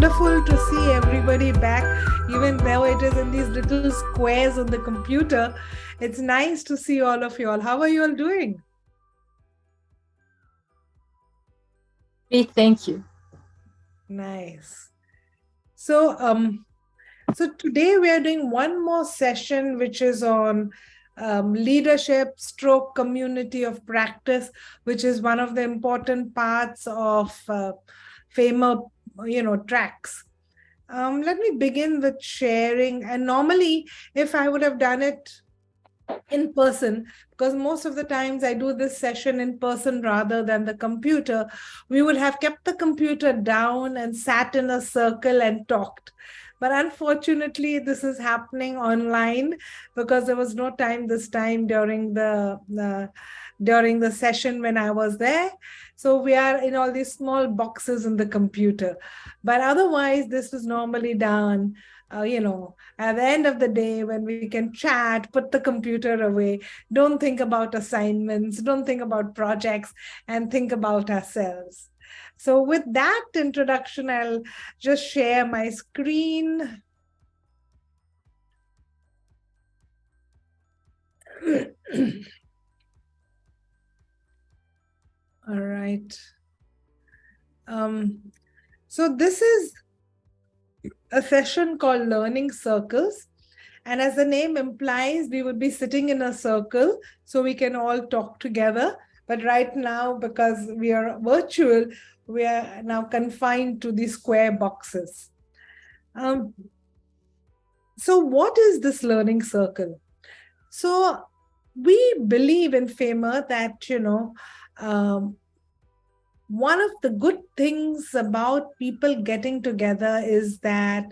wonderful to see everybody back, even though it is in these little squares on the computer. It's nice to see all of you all. How are you all doing? Great, thank you. Nice. So, today we are doing one more session, which is on leadership stroke community of practice, which is one of the important parts of FAMER, tracks. Let me begin with sharing. And normally, if I would have done it in person, because most of the times I do this session in person rather than the computer, we would have kept the computer down and sat in a circle and talked. But unfortunately, this is happening online because there was no time this time during the session when I was there. So we are in all these small boxes in the computer. But otherwise, this is normally done at the end of the day when we can chat, put the computer away, don't think about assignments, don't think about projects, and think about ourselves. So with that introduction, I'll just share my screen. All right. So this is a session called Learning Circles. And as the name implies, we would be sitting in a circle so we can all talk together. But right now, because we are virtual, we are now confined to the square boxes. So what is this learning circle? So we believe in FAMER that, one of the good things about people getting together is that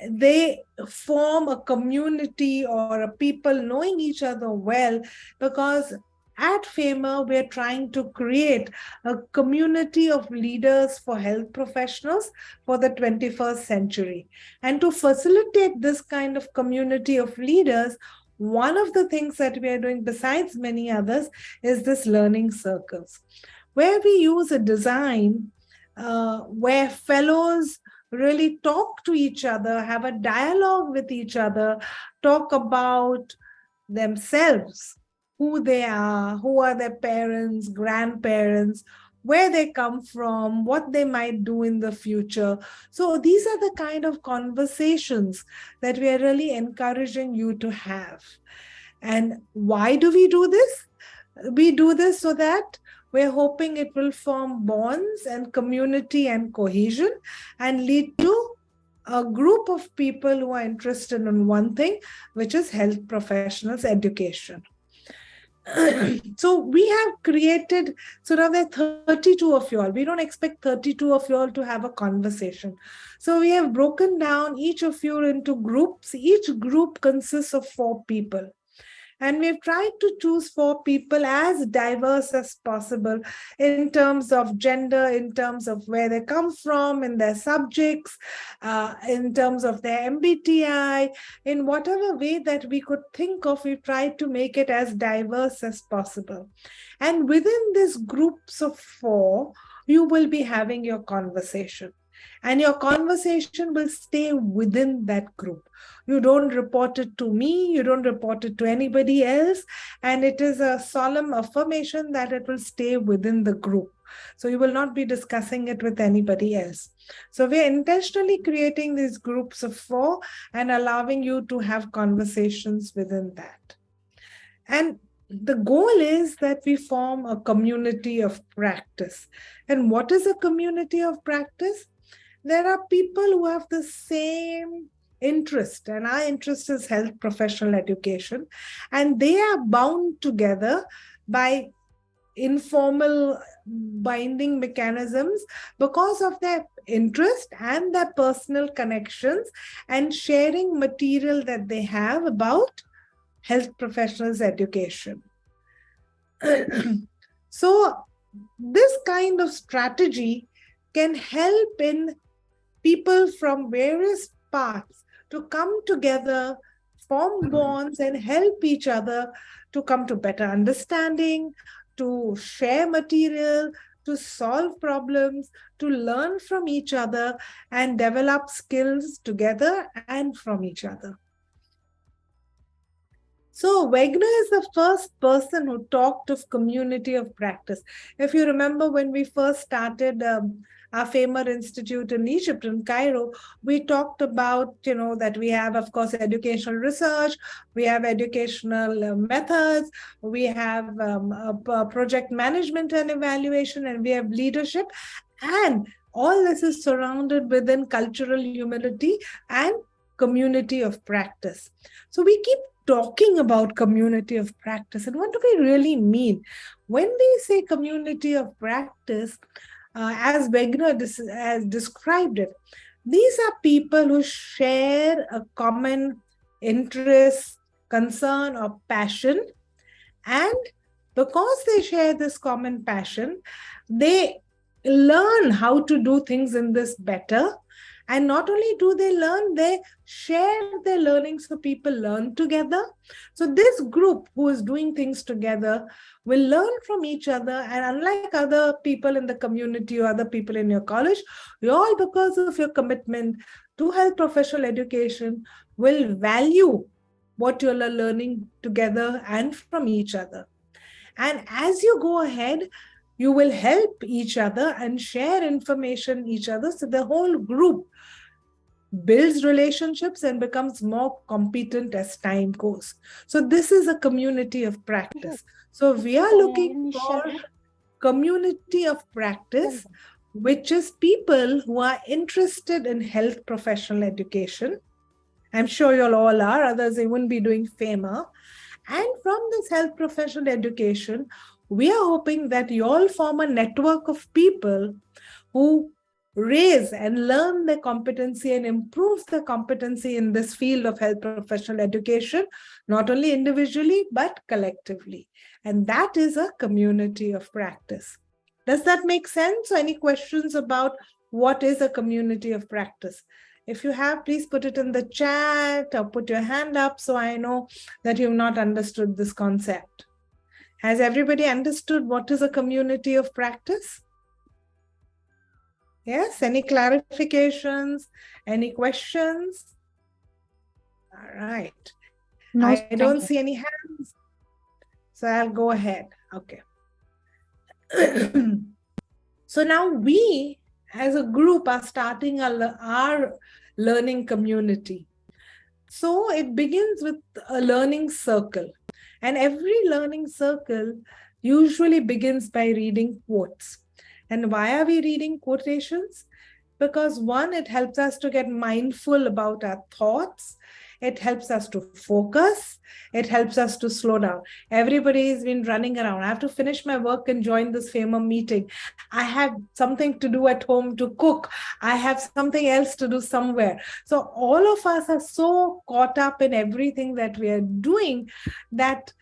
they form a community or a people knowing each other well, because at FAMER, we're trying to create a community of leaders for health professionals for the 21st century. And to facilitate this kind of community of leaders, one of the things that we are doing, besides many others, is this learning circles, where we use a design where fellows really talk to each other, have a dialogue with each other, talk about themselves, who they are, who are their parents, grandparents, where they come from, what they might do in the future. So these are the kind of conversations that we are really encouraging you to have. And why do we do this? We do this so that we're hoping it will form bonds and community and cohesion and lead to a group of people who are interested in one thing, which is health professionals education. So we have created, so now there are 32 of you all. We don't expect 32 of you all to have a conversation. So we have broken down each of you into groups. Each group consists of 4 people. And we've tried to choose 4 people as diverse as possible in terms of gender, in terms of where they come from, in their subjects, in terms of their MBTI, in whatever way that we could think of, we've tried to make it as diverse as possible. And within these groups of 4, you will be having your conversation. And your conversation will stay within that group. You don't report it to me, you don't report it to anybody else, and it is a solemn affirmation that it will stay within the group. So you will not be discussing it with anybody else. So we're intentionally creating these groups of 4 and allowing you to have conversations within that. And the goal is that we form a community of practice. And what is a community of practice? There are people who have the same interest, and our interest is health professional education, and they are bound together by informal binding mechanisms because of their interest and their personal connections and sharing material that they have about health professionals education. So this kind of strategy can help in people from various paths to come together, form bonds, and help each other to come to better understanding, to share material, to solve problems, to learn from each other, and develop skills together and from each other. So Wegner is the first person who talked of community of practice. If you remember when we first started our FAMER Institute in Egypt, in Cairo, we talked about, that we have, of course, educational research, we have educational methods, we have project management and evaluation, and we have leadership. And all this is surrounded within cultural humility and community of practice. So we keep talking about community of practice. And what do we really mean? When we say community of practice, as Wegner has described it, these are people who share a common interest, concern, or passion. And because they share this common passion, they learn how to do things in this better. And not only do they learn, they share their learning so people learn together. So this group who is doing things together will learn from each other. And unlike other people in the community or other people in your college, you all, because of your commitment to health professional education, will value what you're learning together and from each other. And as you go ahead, you will help each other and share information each other. So the whole group builds relationships and becomes more competent as time goes. So this is a community of practice. So we are looking for community of practice, which is people who are interested in health professional education. I'm sure you all are, others they wouldn't be doing FAMER. And from this health professional education, we are hoping that you all form a network of people who raise and learn their competency and improve their competency in this field of health professional education, not only individually, but collectively. And that is a community of practice. Does that make sense? Any questions about what is a community of practice? If you have, please put it in the chat or put your hand up so I know that you've not understood this concept. Has everybody understood what is a community of practice? Yes, any clarifications, any questions? All right. No, I don't see any hands. So I'll go ahead. Okay. So now we as a group are starting our learning community. So it begins with a learning circle. And every learning circle usually begins by reading quotes. And why are we reading quotations? Because one, it helps us to get mindful about our thoughts. It helps us to focus. It helps us to slow down. Everybody's been running around. I have to finish my work and join this FAMER meeting. I have something to do at home to cook. I have something else to do somewhere. So all of us are so caught up in everything that we are doing that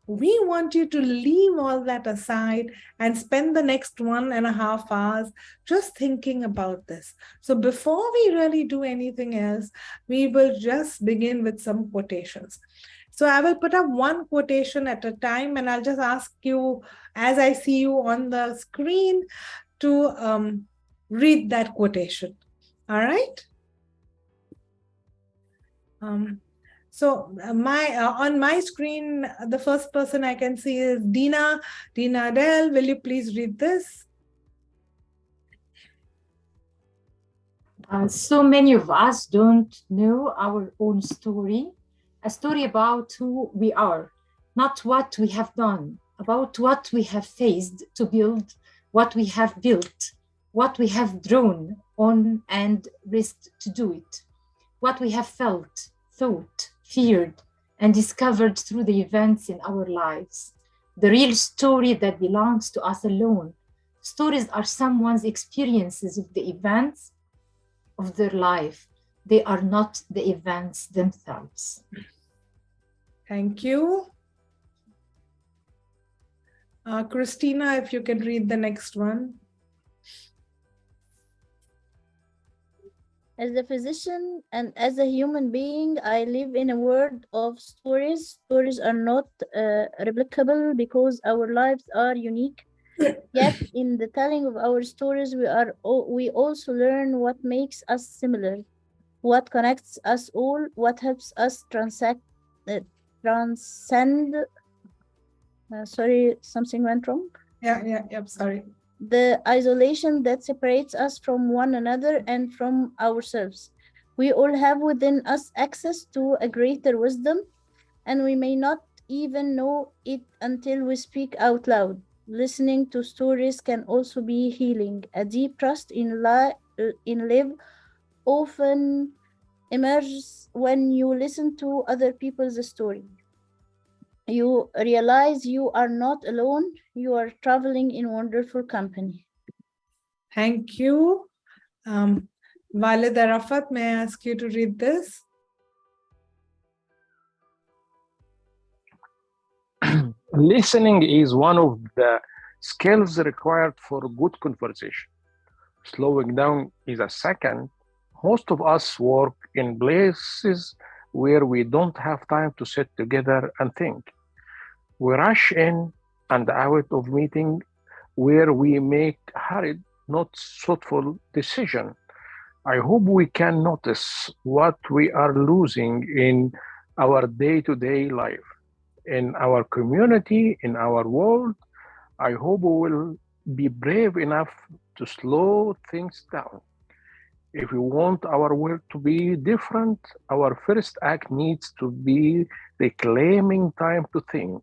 we want you to leave all that aside and spend the next 1.5 hours just thinking about this. So before we really do anything else, we will just begin with some quotations. So I will put up one quotation at a time, and I'll just ask you, as I see you on the screen, to read that quotation. All right? So on my screen, the first person I can see is Dina Adele. Will you please read this? So many of us don't know our own story, a story about who we are, not what we have done, about what we have faced to build what we have built, what we have drawn on and risked to do it, what we have felt, thought, feared, and discovered through the events in our lives. The real story that belongs to us alone. Stories are someone's experiences of the events of their life. They are not the events themselves. Thank you. Christina, if you can read the next one. As a physician and as a human being, I live in a world of stories. Stories are not replicable because our lives are unique. Yet, in the telling of our stories, we also learn what makes us similar, what connects us all, what helps us uh, transcend. Sorry, something went wrong. Yeah, sorry. The isolation that separates us from one another and from ourselves. We all have within us access to a greater wisdom, and we may not even know it until we speak out loud. Listening to stories can also be healing. A deep trust in life often emerges when you listen to other people's story. You realize you are not alone, you are traveling in wonderful company. Thank you. Walid Arafat, may I ask you to read this? Listening is one of the skills required for good conversation. Slowing down is a second. Most of us work in places where we don't have time to sit together and think. We rush in and out of meeting where we make hurried, not thoughtful decision. I hope we can notice what we are losing in our day-to-day life, in our community, in our world. I hope we will be brave enough to slow things down. If we want our world to be different, our first act needs to be reclaiming time to think.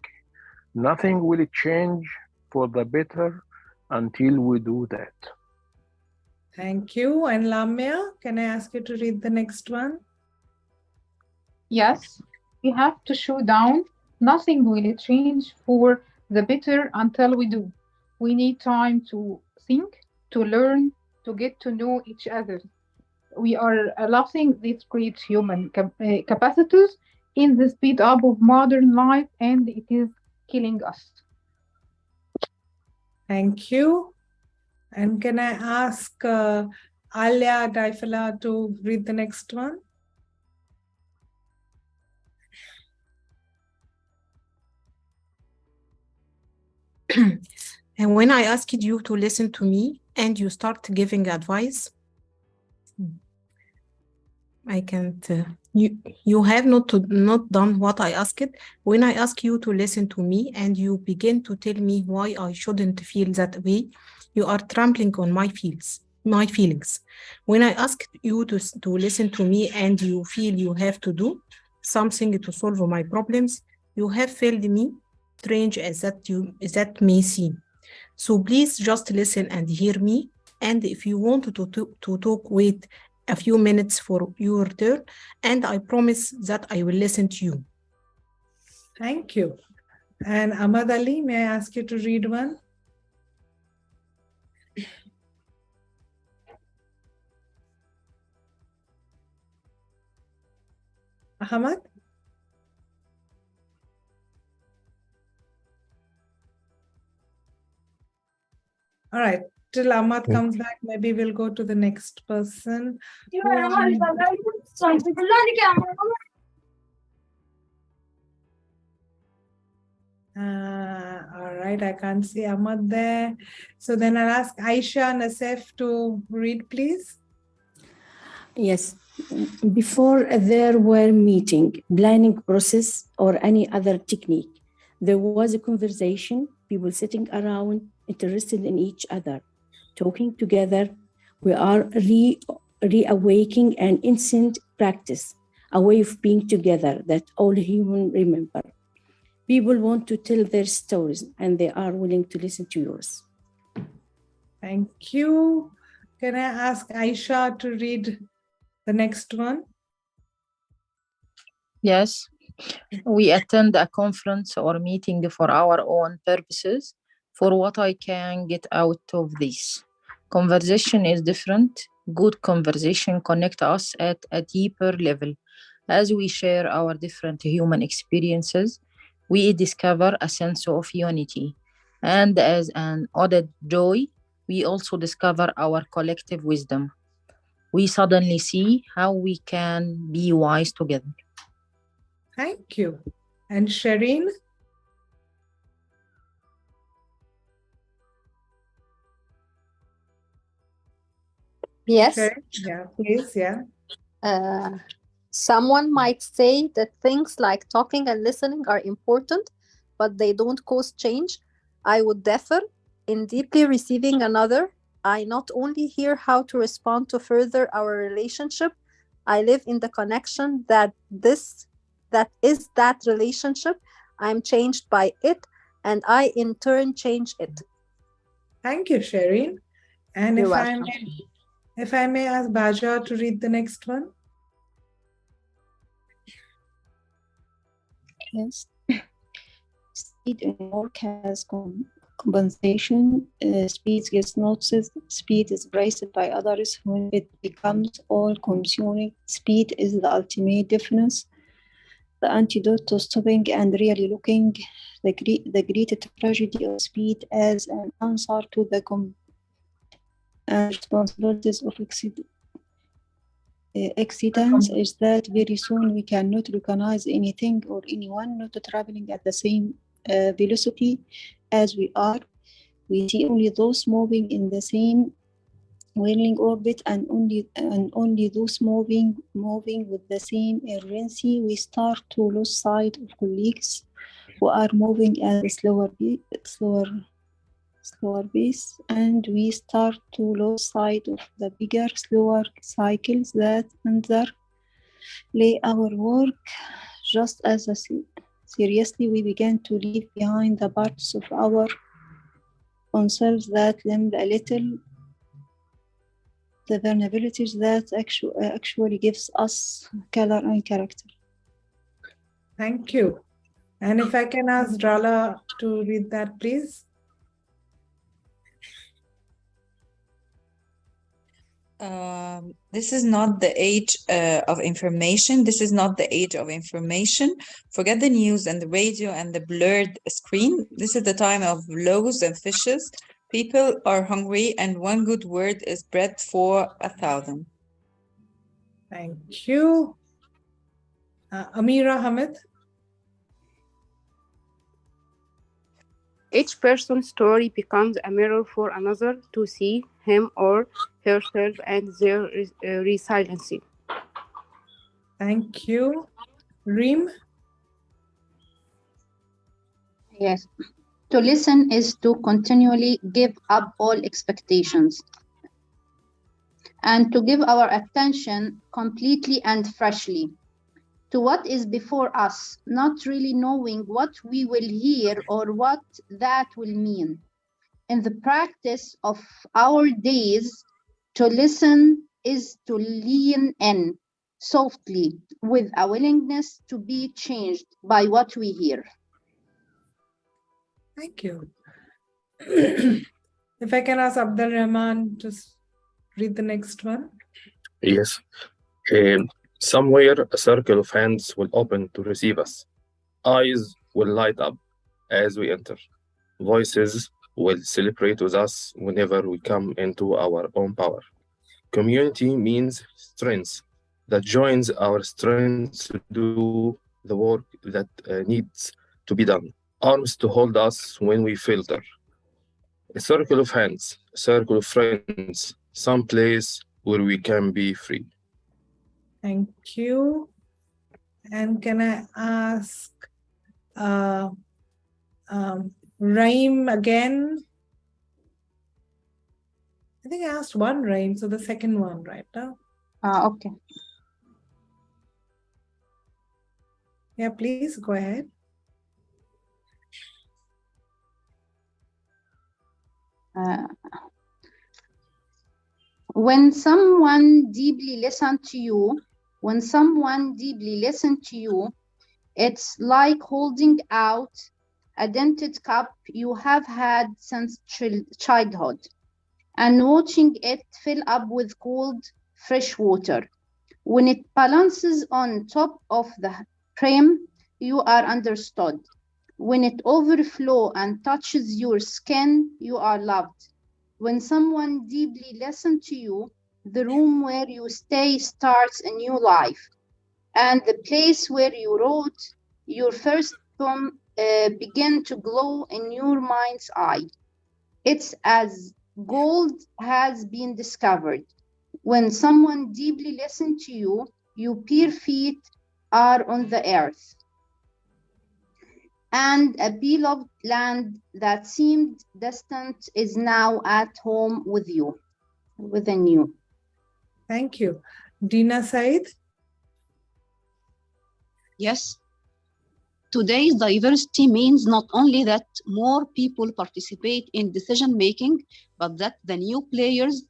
Nothing will change for the better until we do that. Thank you. And Lamia, can I ask you to read the next one? Yes, we have to show down. Nothing will change for the better until we do. We need time to think, to learn, to get to know each other. We are losing these great human capacities in the speed up of modern life, and it is killing us. Thank you. And can I ask Alia Daifala to read the next one? And when I asked you to listen to me and you start giving advice, I can't. You have not done what I asked. When I ask you to listen to me and you begin to tell me why I shouldn't feel that way, you are trampling on my feelings. When I ask you to listen to me and you feel you have to do something to solve my problems, you have failed me, strange as that may seem. So please just listen and hear me. And if you want to talk, wait a few minutes for your turn, and I promise that I will listen to you. Thank you. And Ahmad Ali, may I ask you to read one? Ahmad? All right. Till Ahmad comes back, maybe we'll go to the next person. All right, I can't see Ahmad there. So then I'll ask Aisha Nasef to read, please. Yes. Before there were meeting, planning process, or any other technique, there was a conversation, people sitting around, interested in each other, talking together. We are reawakening an ancient practice, a way of being together that all humans remember. People want to tell their stories and they are willing to listen to yours. Thank you. Can I ask Aisha to read the next one? Yes, we attend a conference or meeting for our own purposes, for what I can get out of this. Conversation is different. Good conversation connect us at a deeper level. As we share our different human experiences, we discover a sense of unity. And as an added joy, we also discover our collective wisdom. We suddenly see how we can be wise together. Thank you. And Shireen? Yes. Sherry? Yeah, please. Yeah. Uh, Someone might say that things like talking and listening are important, but they don't cause change. I would differ. In deeply receiving another, I not only hear how to respond to further our relationship, I live in the connection that is that relationship. I'm changed by it, and I in turn change it. Thank you, Sherry. And You're welcome. if I may ask Baja to read the next one. Yes. Speed in work has compensation. Speed gets noticed. Speed is praised by others when it becomes all-consuming. Speed is the ultimate difference, the antidote to stopping and really looking. The great tragedy of speed as an answer to the responsibilities of accidents is that very soon we cannot recognize anything or anyone not traveling at the same velocity as we are. We see only those moving in the same whirling orbit and only those moving with the same urgency. We start to lose sight of colleagues who are moving at a slower pace, and we start to lose sight of the bigger, slower cycles that underlay our work. Just as seriously, we begin to leave behind the parts of our own selves that limit a little the vulnerabilities that actually gives us color and character. Thank you. And if I can ask Drala to read that, please. This is not the age of information. This is not the age of information. Forget the news and the radio and the blurred screen. This is the time of loaves and fishes. People are hungry, and one good word is bread for 1,000. Thank you. Amira Hamid. Each person's story becomes a mirror for another to see him or herself and their resiliency. Thank you. Reem. Yes. To listen is to continually give up all expectations and to give our attention completely and freshly to what is before us, not really knowing what we will hear or what that will mean. In the practice of our days, to listen is to lean in softly with a willingness to be changed by what we hear. Thank you. If I can ask Abdul Rahman to read the next one. Yes. Somewhere a circle of hands will open to receive us. Eyes will light up as we enter. Voices will celebrate with us whenever we come into our own power. Community means strength that joins our strength to do the work that needs to be done. Arms to hold us when we falter. A circle of hands, a circle of friends, some place where we can be free. Thank you. And can I ask Raim again? I think I asked one Raim, so the second one right now. Okay. Yeah, please go ahead. When someone deeply listens to you, it's like holding out a dented cup you have had since childhood and watching it fill up with cold, fresh water. When it balances on top of the brim, you are understood. When it overflows and touches your skin, you are loved. When someone deeply listens to you, the room where you stay starts a new life. And the place where you wrote your first poem begin to glow in your mind's eye. It's as gold has been discovered. When someone deeply listens to you, your bare feet are on the earth. And a beloved land that seemed distant is now at home with you, within you. Thank you. Dina Said? Yes. Today's diversity means not only that more people participate in decision making, but that the new players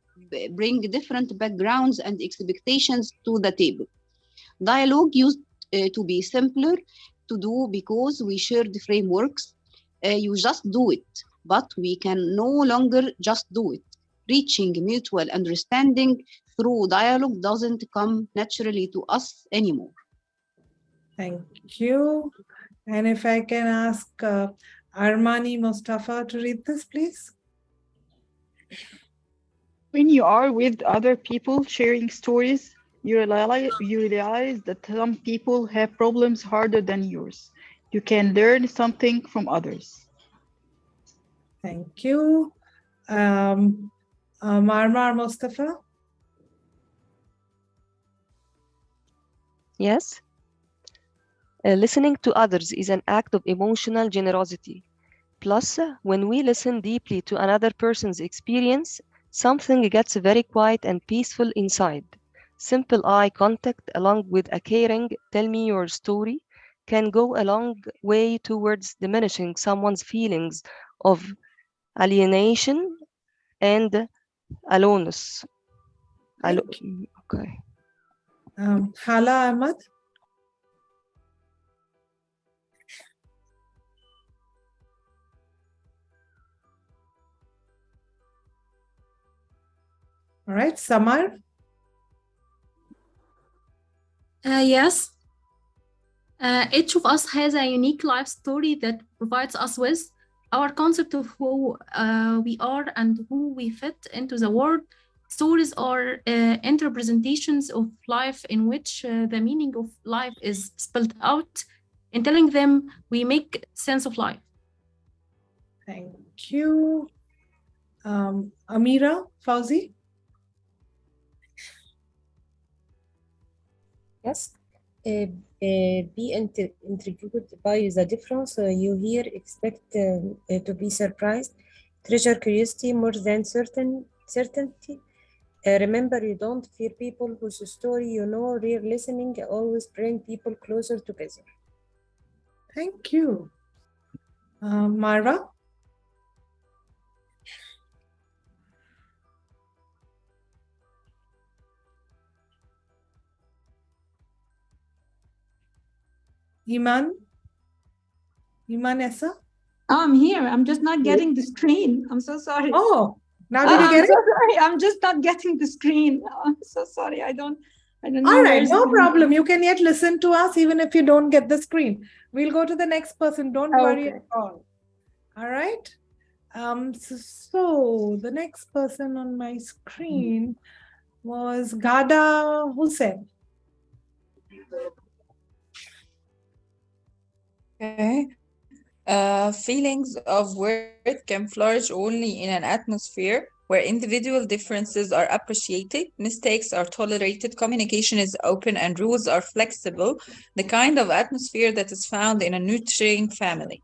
bring different backgrounds and expectations to the table. Dialogue used to be simpler to do because we shared frameworks. You just do it, but we can no longer just do it. Reaching mutual understanding through dialogue doesn't come naturally to us anymore. Thank you. And if I can ask Armani Mustafa to read this, please. When you are with other people sharing stories, you realize that some people have problems harder than yours. You can learn something from others. Thank you. Marmar Mustafa? Yes. Listening to others is an act of emotional generosity. Plus, when we listen deeply to another person's experience, something gets very quiet and peaceful inside. Simple eye contact, along with a caring, tell me your story, can go a long way towards diminishing someone's feelings of alienation and aloneness. Okay. Hala Ahmad? All right, Samar? Yes. Each of us has a unique life story that provides us with our concept of who we are and who we fit into the world. Stories are interpretations of life in which the meaning of life is spelled out. In telling them, we make sense of life. Thank you. Amira Fauzi? Yes. Be intrigued by the difference you hear, expect to be surprised, treasure curiosity more than certainty. Remember, you don't fear people whose story you know. Real listening always bring people closer together. Thank you. Marwa? Iman? Iman Essa? Oh, I'm here. I'm just not getting the screen. I'm so sorry. Oh, now did you get I'm it? so sorry. I'm just not getting the screen. I'm so sorry. I don't know. All right, no problem. You can yet listen to us even if you don't get the screen. We'll go to the next person. Don't worry at all. All right. So the next person on my screen was Gada Hussein. Okay. Feelings of worth can flourish only in an atmosphere where individual differences are appreciated, mistakes are tolerated, communication is open, and rules are flexible, the kind of atmosphere that is found in a nurturing family.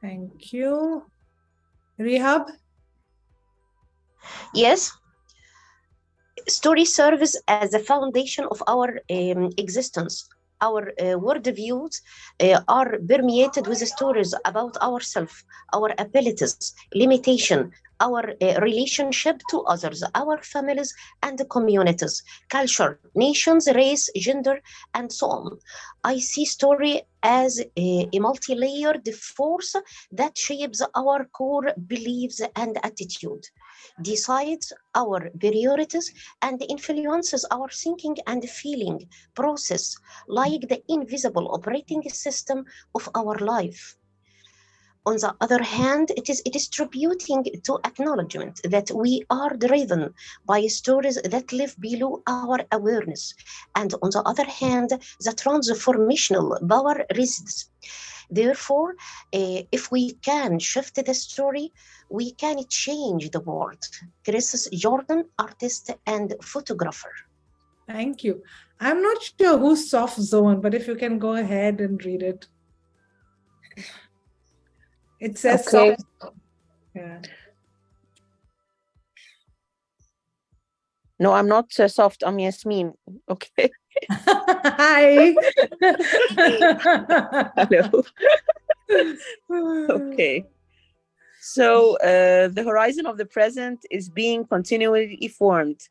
Thank you. Rehab? Yes. Story serves as the foundation of our existence. Our worldviews are permeated with stories about ourselves, our abilities, limitation, our relationship to others, our families and communities, culture, nations, race, gender, and so on. I see story as a multi-layered force that shapes our core beliefs and attitude, decides our priorities, and influences our thinking and feeling process, like the invisible operating system of our life. On the other hand, it is distributing to acknowledgement that we are driven by stories that live below our awareness. And on the other hand, the transformational power resides Therefore, if we can shift the story, we can change the world. Chris Jordan, artist and photographer. Thank you. I'm not sure who's soft zone, but if you can go ahead and read it. It says Okay. soft. Yeah. No, I'm not soft. I'm Yasmin. Okay. Hi. Hello. Okay. So the horizon of the present is being continually formed.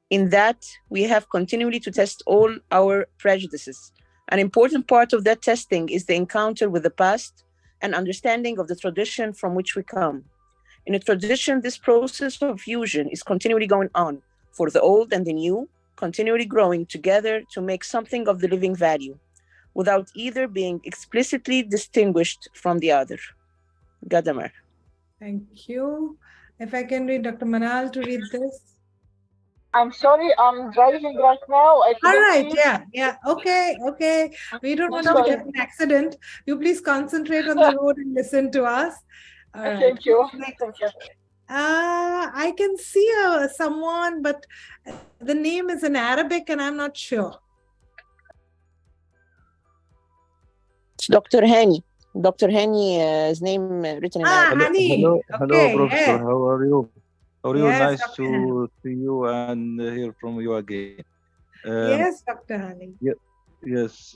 In that, we have continually to test all our prejudices. An important part of that testing is the encounter with the past and understanding of the tradition from which we come. In a tradition, this process of fusion is continually going on for the old and the new, continually growing together to make something of the living value, without either being explicitly distinguished from the other. Gadamer. Thank you. If I can read Dr. Manal to read this. I'm sorry, I'm driving right now. I All couldn't right, hear. yeah. Okay. We don't want you to Sorry. get an accident. You please concentrate on the road and listen to us. All right. Thank you. Thank you. I can see someone, but the name is in Arabic and I'm not sure. It's Dr. Hani. Dr. Hani, his name written in Arabic. Hani. Hello, Okay, Professor. yeah. How are you? How are you? Yes, Nice Dr. Hani. to see you and hear from you again. Yes, Dr. Hani. Yes,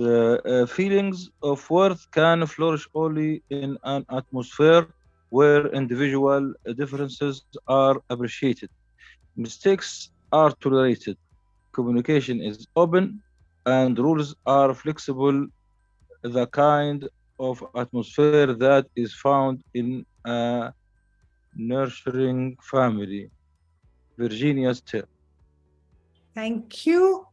feelings of worth can flourish only in an atmosphere where individual differences are appreciated. Mistakes are tolerated. Communication is open and rules are flexible, the kind of atmosphere that is found in a nurturing family. Virginia Still. Thank you.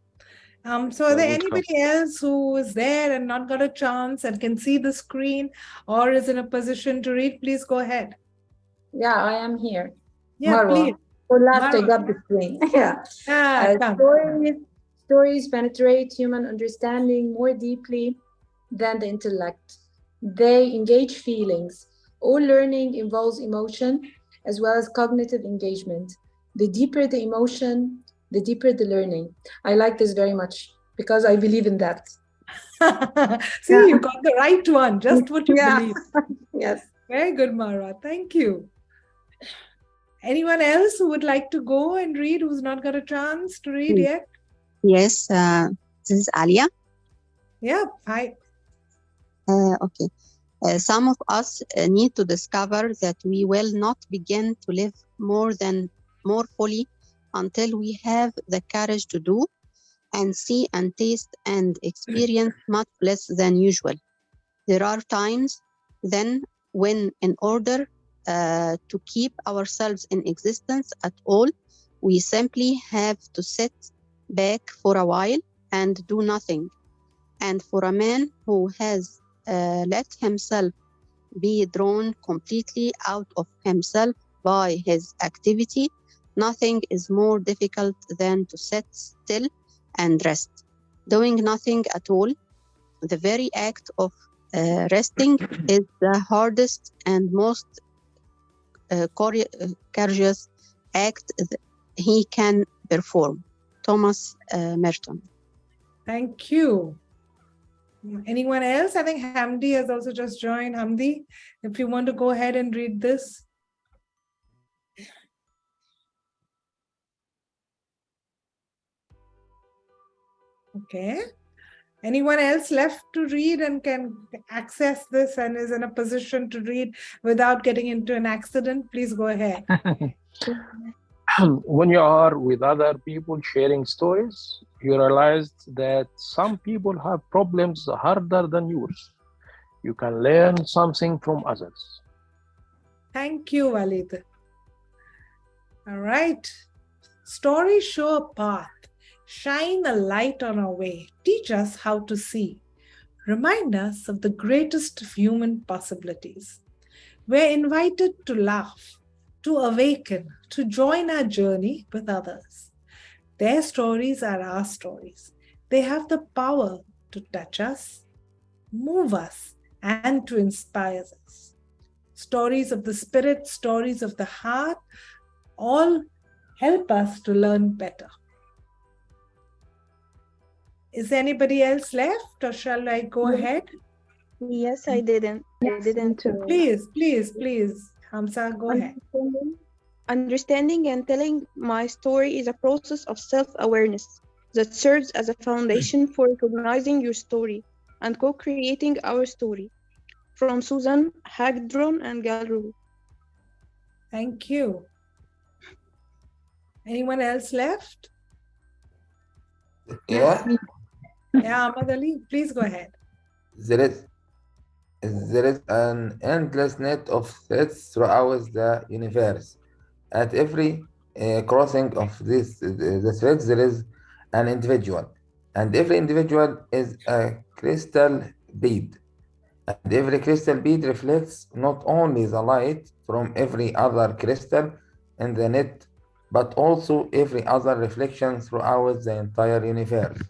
So are You're there welcome. anybody else who is there and not got a chance and can see the screen or is in a position to read? Please go ahead. Yeah, I am here. Yeah, Marwa. please. For last, I Marwa. got the screen. Yeah. Come. Stories penetrate human understanding more deeply than the intellect. They engage feelings. All learning involves emotion as well as cognitive engagement. The deeper the emotion, the deeper the learning. I like this very much because I believe in that. See, you got the right one, just what you Yeah. believe. Yes. Very good, Mara. Thank you. Anyone else who would like to go and read who's not got a chance to read yet? Yes, this is Alia. Yeah, hi. Okay. Some of us need to discover that we will not begin to live more fully until we have the courage to do and see and taste and experience much less than usual. There are times then when, in order to keep ourselves in existence at all, we simply have to sit back for a while and do nothing. And for a man who has let himself be drawn completely out of himself by his activity, nothing is more difficult than to sit still and rest. Doing nothing at all, the very act of resting is the hardest and most courageous act he can perform. Thomas Merton. Thank you. Anyone else? I think Hamdi has also just joined. Hamdi, if you want to go ahead and read this. Okay. Anyone else left to read and can access this and is in a position to read without getting into an accident? Please go ahead. When you are with other people sharing stories, you realize that some people have problems harder than yours. You can learn something from others. Thank you, Walid. All right. Stories show a path, shine a light on our way, teach us how to see, remind us of the greatest of human possibilities. We're invited to laugh, to awaken, to join our journey with others. Their stories are our stories. They have the power to touch us, move us, and to inspire us. Stories of the spirit, stories of the heart, all help us to learn better. Is anybody else left, or shall I go ahead? Yes, I didn't. I didn't. Please, Hamza, go ahead. Understanding and telling my story is a process of self-awareness that serves as a foundation for recognizing your story and co-creating our story. From Susan, Hagdron, and Galru. Thank you. Anyone else left? Yeah, Yeah, Ahmad Ali, please go ahead. there is an endless net of threads throughout the universe. At every crossing of the threads, there is an individual, and every individual is a crystal bead. And every crystal bead reflects not only the light from every other crystal in the net, but also every other reflection throughout the entire universe.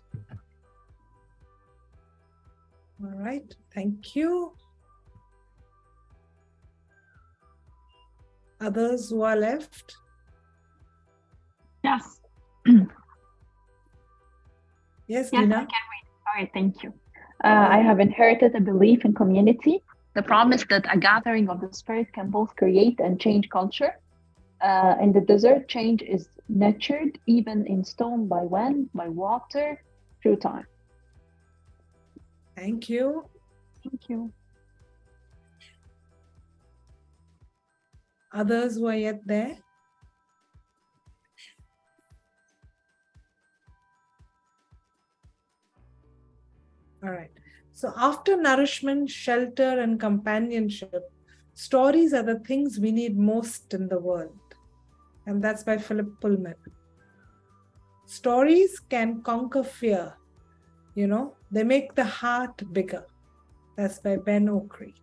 All right, thank you. Others who are left? Yes. Yes, Dina? Dina? I can read. All right, thank you. I have inherited a belief in community, the promise that a gathering of the spirit can both create and change culture. In the desert, change is nurtured even in stone by wind, by water, through time. Thank you. Thank you. Others who are yet there? All right. So after nourishment, shelter, and companionship, stories are the things we need most in the world. And that's by Philip Pullman. Stories can conquer fear. You know, they make the heart bigger. That's by Ben Okri.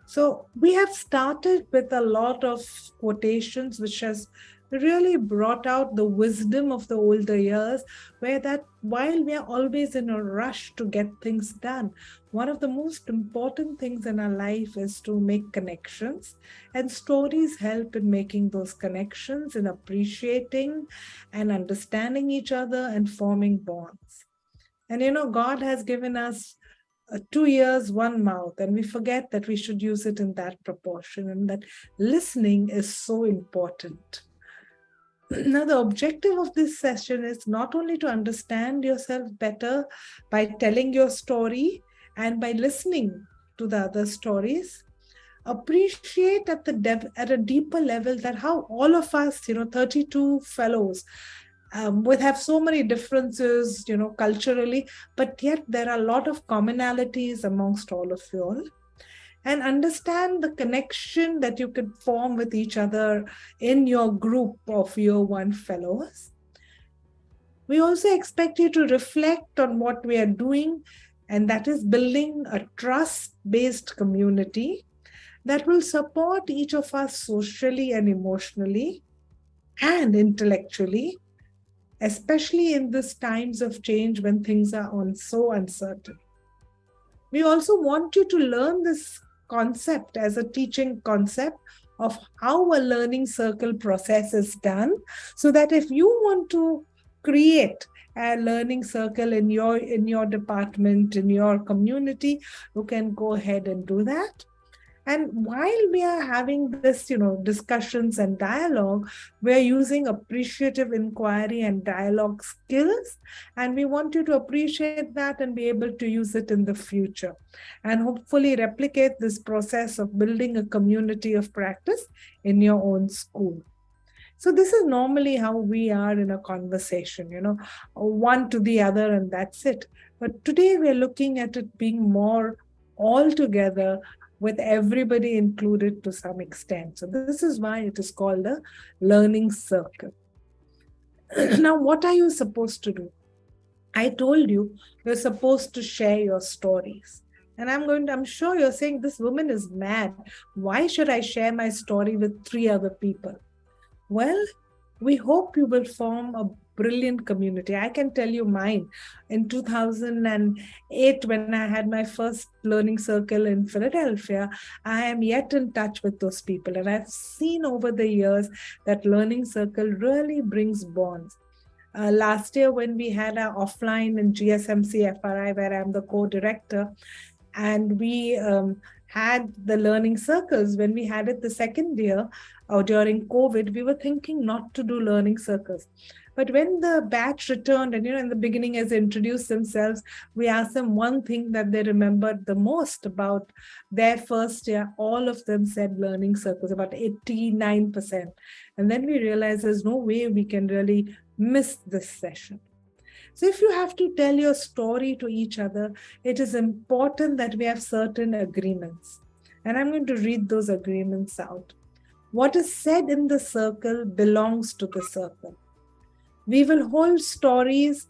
So we have started with a lot of quotations, which has really brought out the wisdom of the older years, where that while we are always in a rush to get things done, one of the most important things in our life is to make connections, and stories help in making those connections, in appreciating and understanding each other and forming bonds. And you know, God has given us 2 ears, one mouth, and we forget that we should use it in that proportion, and that listening is so important. Now, the objective of this session is not only to understand yourself better by telling your story and by listening to the other stories, appreciate at a deeper level that how all of us, 32 fellows, we have so many differences, culturally, but yet there are a lot of commonalities amongst all of you all. And understand the connection that you could form with each other in your group of year one fellows. We also expect you to reflect on what we are doing, and that is building a trust-based community that will support each of us socially and emotionally and intellectually, especially in these times of change when things are so uncertain. We also want you to learn this concept as a teaching concept of how a learning circle process is done, so that if you want to create a learning circle in your department, in your community, you can go ahead and do that. And while we are having this, discussions and dialogue, we're using appreciative inquiry and dialogue skills. And we want you to appreciate that and be able to use it in the future. And hopefully replicate this process of building a community of practice in your own school. So this is normally how we are in a conversation, one to the other, and that's it. But today we're looking at it being more all together, with everybody included to some extent. So this is why it is called a learning circle. Now, what are you supposed to do? I told you, you're supposed to share your stories. And I'm sure you're saying, this woman is mad. Why should I share my story with 3 other people? Well, we hope you will form a brilliant community. I can tell you mine. In 2008, when I had my first learning circle in Philadelphia, I am yet in touch with those people. And I've seen over the years that learning circle really brings bonds. Last year, when we had our offline in GSMC FRI, where I'm the co-director, and we had the learning circles, when we had it the second year or during COVID, we were thinking not to do learning circles. But when the batch returned, and in the beginning, as they introduced themselves, we asked them one thing that they remembered the most about their first year. All of them said learning circles, about 89%. And then we realized there's no way we can really miss this session. So if you have to tell your story to each other, it is important that we have certain agreements. And I'm going to read those agreements out. What is said in the circle belongs to the circle. We will hold stories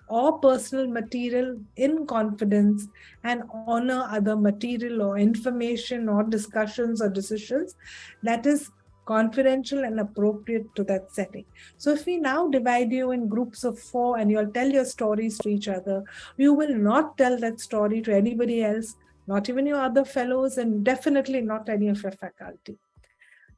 or personal material in confidence and honor other material or information or discussions or decisions that is confidential and appropriate to that setting. So if we now divide you in groups of 4 and you'll tell your stories to each other, you will not tell that story to anybody else, not even your other fellows, and definitely not any of your faculty.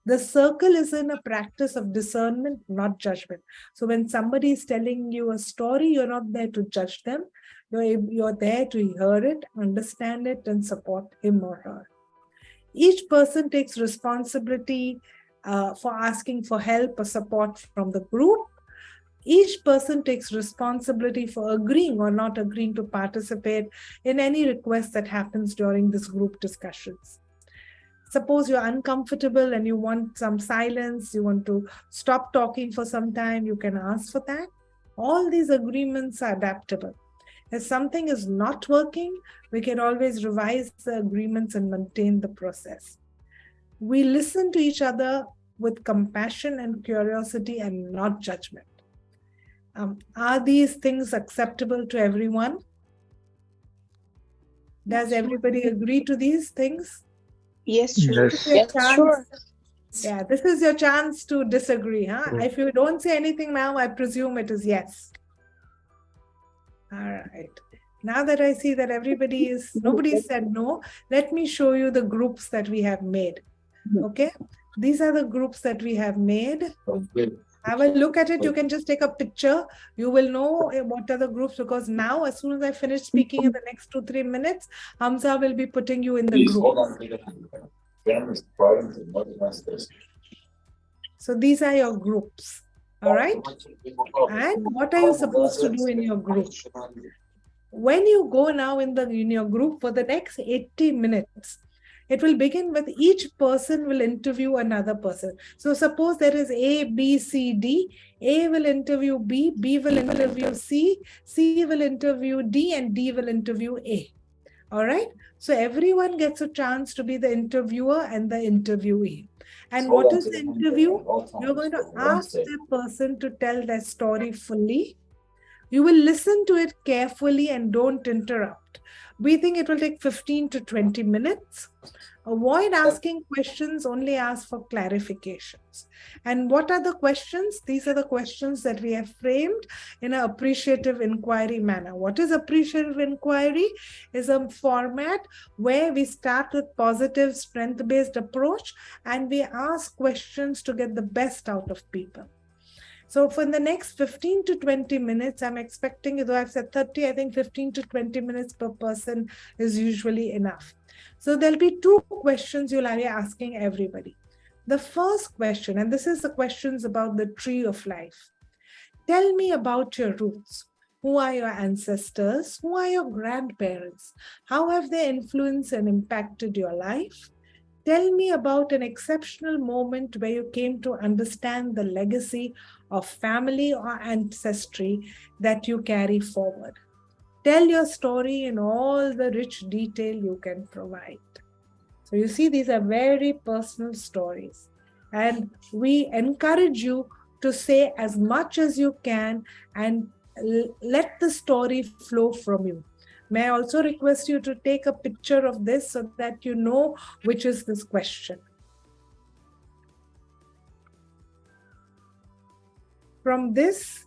The circle is in a practice of discernment, not judgment. So when somebody is telling you a story, you're not there to judge them. You're there to hear it, understand it, and support him or her. Each person takes responsibility for asking for help or support from the group. Each person takes responsibility for agreeing or not agreeing to participate in any request that happens during this group discussions. Suppose you're uncomfortable and you want some silence, you want to stop talking for some time, you can ask for that. All these agreements are adaptable. If something is not working, we can always revise the agreements and maintain the process. We listen to each other with compassion and curiosity and not judgment. Are these things acceptable to everyone? Does everybody agree to these things? Yes, sure. Yes, sure. Yeah, this is your chance to disagree. Huh? If you don't say anything now, I presume it is yes. All right. Now that I see that nobody said no, let me show you the groups that we have made. Okay? These are the groups that we have made. Have a look at it. You can just take a picture. You will know what are the groups, because now, as soon as I finish speaking in the next 2-3 minutes, Hamza will be putting you in the group. So these are your groups. All right? And what are you supposed to do in your group? When you go now in your group for the next 80 minutes, it will begin with each person will interview another person. So suppose there is A, B, C, D. A will interview B, B will interview C, C will interview D, and D will interview A. All right? So everyone gets a chance to be the interviewer and the interviewee. And what is the interview? You're going to ask the person to tell their story fully. You will listen to it carefully and don't interrupt. We think it will take 15 to 20 minutes. Avoid asking questions, only ask for clarifications. And what are the questions? These are the questions that we have framed in an appreciative inquiry manner. What is appreciative inquiry? Is a format where we start with positive, strength-based approach and we ask questions to get the best out of people. So for the next 15 to 20 minutes, I'm expecting, though I've said 30, I think 15 to 20 minutes per person is usually enough. So there'll be 2 questions you'll be asking everybody. The first question, and this is the questions about the tree of life. Tell me about your roots. Who are your ancestors? Who are your grandparents? How have they influenced and impacted your life? Tell me about an exceptional moment where you came to understand the legacy of family or ancestry that you carry forward. Tell your story in all the rich detail you can provide. So you see, these are very personal stories. And we encourage you to say as much as you can and let the story flow from you. May I also request you to take a picture of this so that you know which is this question. From this,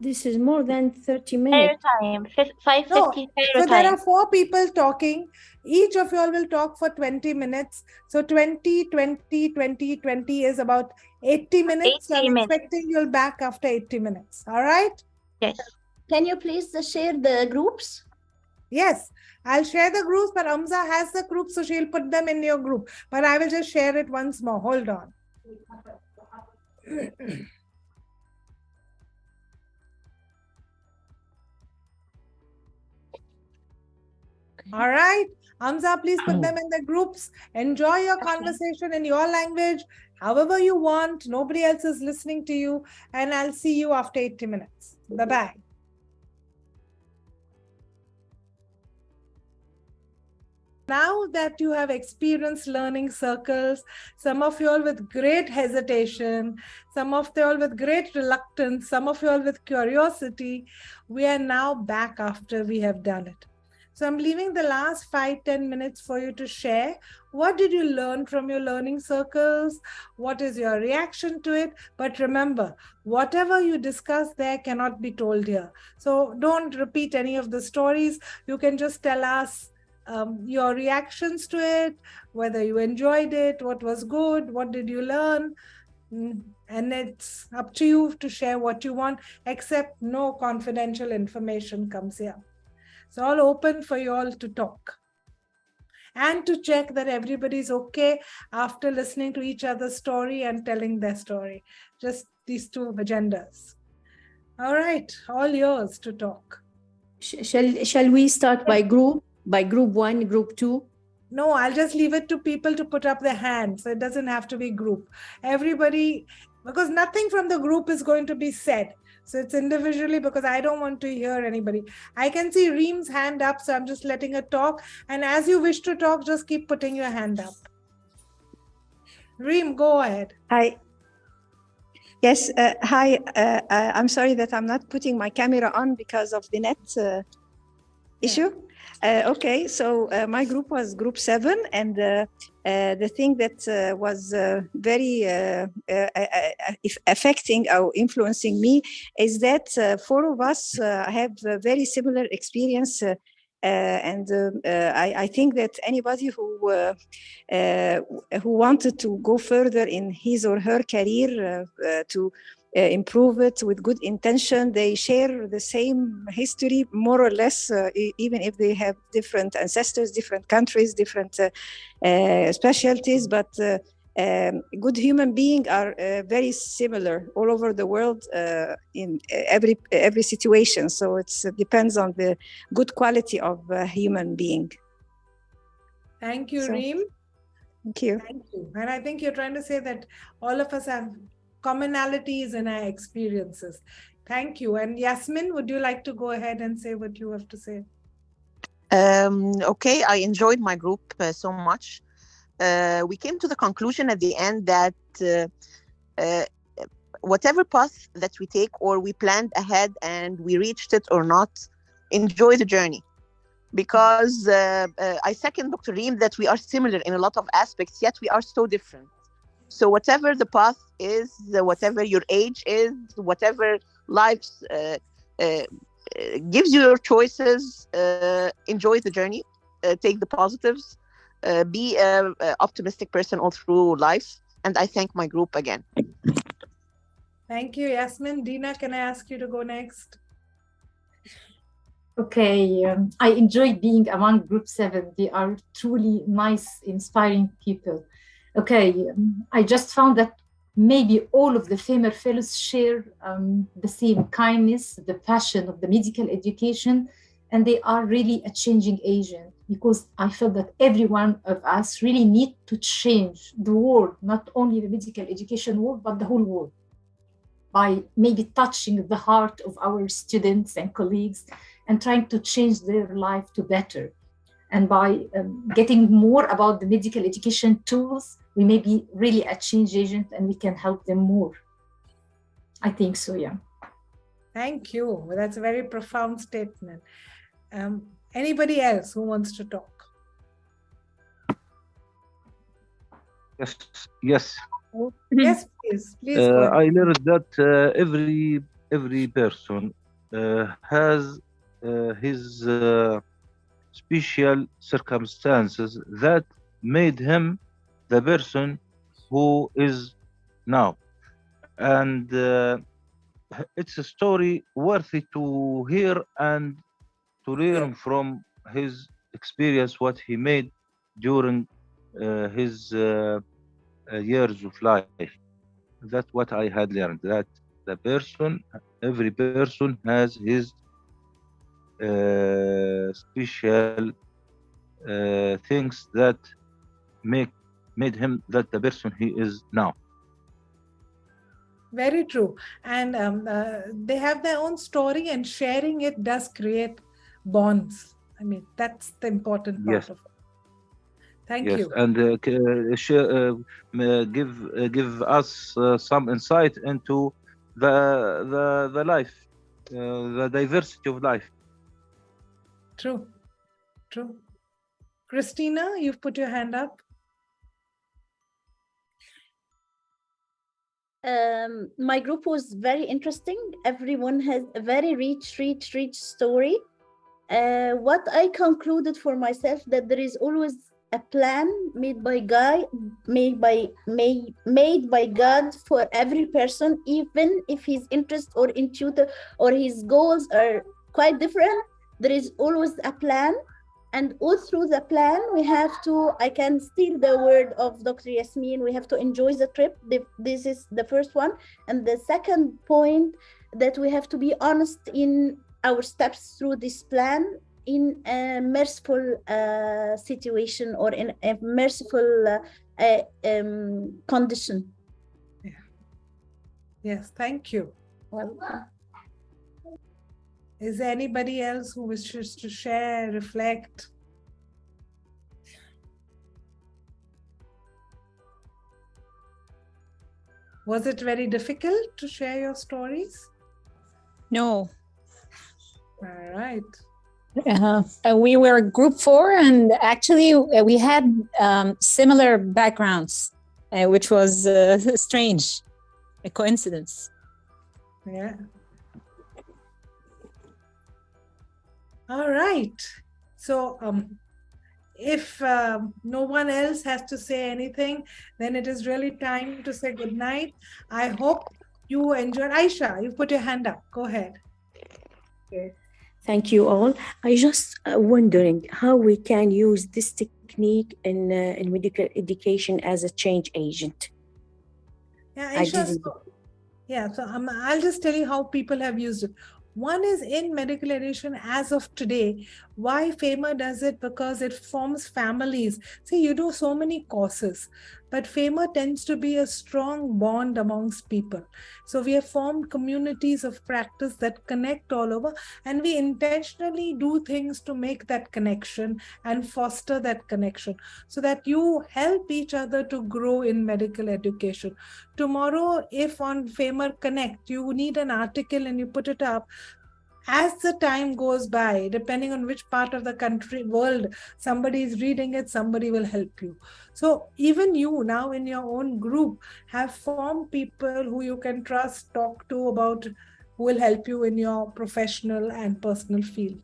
This is more than 30 minutes. Time, 5:50 No, Cairo so there time. are 4 people talking. Each of you all will talk for 20 minutes. So 20, 20, 20, 20 is about 80 minutes. So 80 I'm minutes. expecting you'll back after 80 minutes. All right? Yes. Can you please share the groups? Yes, I'll share the groups, but Amza has the group, so she'll put them in your group. But I will just share it once more. Hold on. All right. Amza, please put them in the groups. Enjoy your conversation in your language, however you want. Nobody else is listening to you. And I'll see you after 80 minutes. Bye-bye. Now that you have experienced learning circles, some of you all with great hesitation, some of you all with great reluctance, some of you all with curiosity, we are now back after we have done it. So I'm leaving the last 5-10 minutes for you to share. What did you learn from your learning circles? What is your reaction to it? But remember, whatever you discuss there cannot be told here. So don't repeat any of the stories. You can just tell us your reactions to it, whether you enjoyed it, what was good, what did you learn. And it's up to you to share what you want, except no confidential information comes here. It's all open for you all to talk. And to check that everybody's okay after listening to each other's story and telling their story. Just these two agendas. All right, all yours to talk. Shall we start by group? By group 1, group 2? No, I'll just leave it to people to put up their hands. So it doesn't have to be group. Everybody, because nothing from the group is going to be said. So it's individually, because I don't want to hear anybody. I can see Reem's hand up, so I'm just letting her talk. And as you wish to talk, just keep putting your hand up. Reem, go ahead. Hi. Yes, hi. I'm sorry that I'm not putting my camera on because of the net issue. Okay, so my group was group 7, and the thing that was very affecting or influencing me is that 4 of us have a very similar experience. And I think that anybody who wanted to go further in his or her career to improve it with good intention, they share the same history more or less, even if they have different ancestors, different countries, different specialties, but good human beings are very similar all over the world in every situation. So it depends on the good quality of a human being. Thank you, Reem. Thank you. Thank you. And I think you're trying to say that all of us have commonalities in our experiences. Thank you. And Yasmin, would you like to go ahead and say what you have to say? Okay, I enjoyed my group so much. We came to the conclusion at the end that whatever path that we take or we planned ahead and we reached it or not, enjoy the journey. Because I second Dr. Reem that we are similar in a lot of aspects, yet we are so different. So whatever the path is, whatever your age is, whatever life gives you your choices, enjoy the journey, take the positives, be an optimistic person all through life. And I thank my group again. Thank you, Yasmin. Dina, can I ask you to go next? Okay, I enjoyed being among group 7. They are truly nice, inspiring people. Okay, I just found that maybe all of the female fellows share the same kindness, the passion of the medical education, and they are really a changing agent, because I feel that every one of us really need to change the world, not only the medical education world, but the whole world, by maybe touching the heart of our students and colleagues and trying to change their life to better. And by getting more about the medical education tools, we may be really a change agent and we can help them more. I think so, yeah. Thank you. Well, that's a very profound statement. Anybody else who wants to talk? Yes. Yes, please. Please go ahead. I learned that every every person has his special circumstances that made him the person who is now. And it's a story worthy to hear and to learn from his experience, what he made during his years of life. That's what I had learned, that the person, every person has his special things that make made him that the person he is now. Very true. And they have their own story, and sharing it does create bonds. I mean, that's the important part Yes. of it. Thank Yes, you. and give us some insight into the life, the diversity of life. True. True. Christina, you've put your hand up. My group was very interesting. Everyone has a very rich story. What I concluded for myself, that there is always a plan made by God for every person, even if his interest or intuitive or his goals are quite different. There is always a plan, and all through the plan we have to, I can steal the word of Dr. Yasmin, we have to enjoy the trip. This is the first one. And the second point, that we have to be honest in our steps through this plan, in a merciful situation, or in a merciful condition. Yes, thank you. Welcome. Is there anybody else who wishes to share, reflect? Was it very difficult to share your stories? No. All right. We were group 4, and actually we had similar backgrounds, which was strange, a coincidence. Yeah. All right. So if no one else has to say anything, then it is really time to say good night. I hope you enjoyed. Aisha, you put your hand up. Go ahead. Yes. Thank you all. I just wondering how we can use this technique in medical education as a change agent. Yeah, Aisha, so I'll just tell you how people have used it. One is in medical education as of today. Why FAMA does it? Because it forms families. See, you do so many courses, but FAMA tends to be a strong bond amongst people. So we have formed communities of practice that connect all over, and we intentionally do things to make that connection and foster that connection so that you help each other to grow in medical education. Tomorrow, if on FAMA Connect, you need an article and you put it up, as the time goes by, depending on which part of the country, world, somebody is reading it, somebody will help you. So even you now in your own group have formed people who you can trust, talk to about, who will help you in your professional and personal field.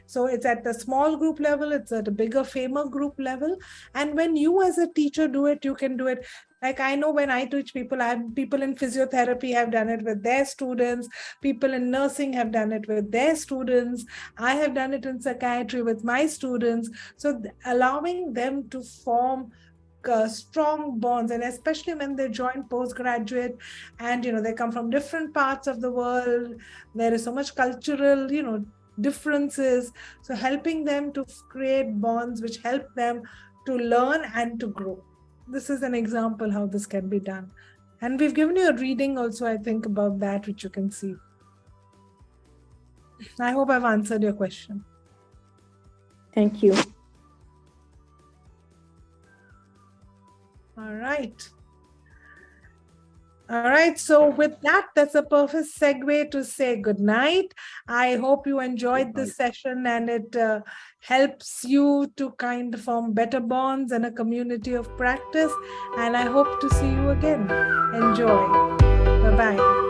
So it's at the small group level, it's at a bigger FAMA group level. And when you as a teacher do it, you can do it. Like I know when I teach people, I have people in physiotherapy have done it with their students, people in nursing have done it with their students, I have done it in psychiatry with my students. So allowing them to form strong bonds, and especially when they join postgraduate and they come from different parts of the world, there is so much cultural differences, so helping them to create bonds which help them to learn and to grow. This is an example how this can be done, and we've given you a reading also, I think, about that, which you can see. I hope I've answered your question. Thank you. All right. All right. So with that, that's a perfect segue to say good night. I hope you enjoyed this session and it helps you to kind of form better bonds and a community of practice. And I hope to see you again. Enjoy. Bye-bye.